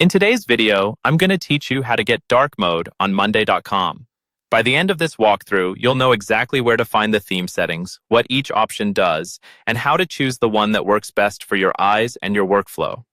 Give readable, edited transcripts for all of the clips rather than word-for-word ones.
In today's video, I'm going to teach you how to get dark mode on Monday.com. By the end of this walkthrough, you'll know exactly where to find the theme settings, what each option does, and how to choose the one that works best for your eyes and your workflow.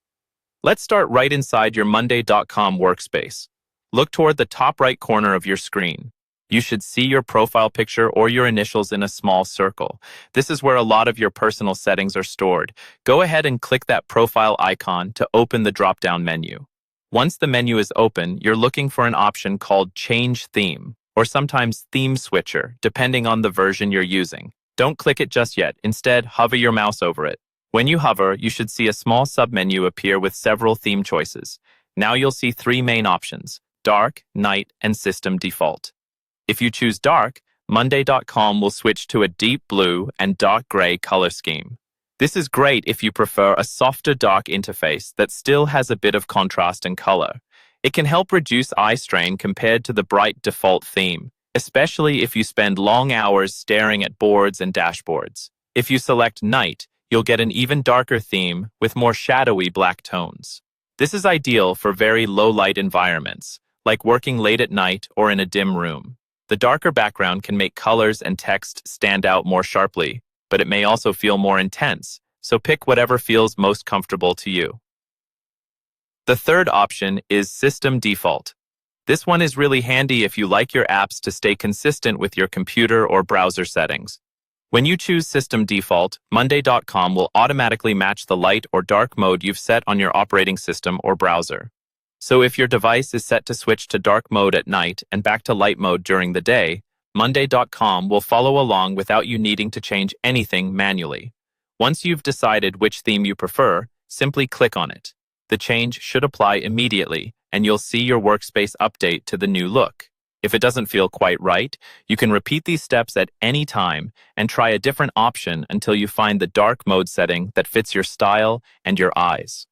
Let's start right inside your Monday.com workspace. Look toward the top right corner of your screen. You should see your profile picture or your initials in a small circle. This is where a lot of your personal settings are stored. Go ahead and click that profile icon to open the drop-down menu. Once the menu is open, you're looking for an option called Change Theme, or sometimes Theme Switcher, depending on the version you're using. Don't click it just yet. Instead, hover your mouse over it. When you hover, you should see a small submenu appear with several theme choices. Now you'll see three main options: Dark, Night, and System Default. If you choose Dark, Monday.com will switch to a deep blue and dark gray color scheme. This is great if you prefer a softer dark interface that still has a bit of contrast and color. It can help reduce eye strain compared to the bright default theme, especially if you spend long hours staring at boards and dashboards. If you select Night, you'll get an even darker theme with more shadowy black tones. This is ideal for very low-light environments, like working late at night or in a dim room. The darker background can make colors and text stand out more sharply, but it may also feel more intense, so pick whatever feels most comfortable to you. The third option is System Default. This one is really handy if you like your apps to stay consistent with your computer or browser settings. When you choose System Default, Monday.com will automatically match the light or dark mode you've set on your operating system or browser. So if your device is set to switch to dark mode at night and back to light mode during the day, Monday.com will follow along without you needing to change anything manually. Once you've decided which theme you prefer, simply click on it. The change should apply immediately, and you'll see your workspace update to the new look. If it doesn't feel quite right, you can repeat these steps at any time and try a different option until you find the dark mode setting that fits your style and your eyes.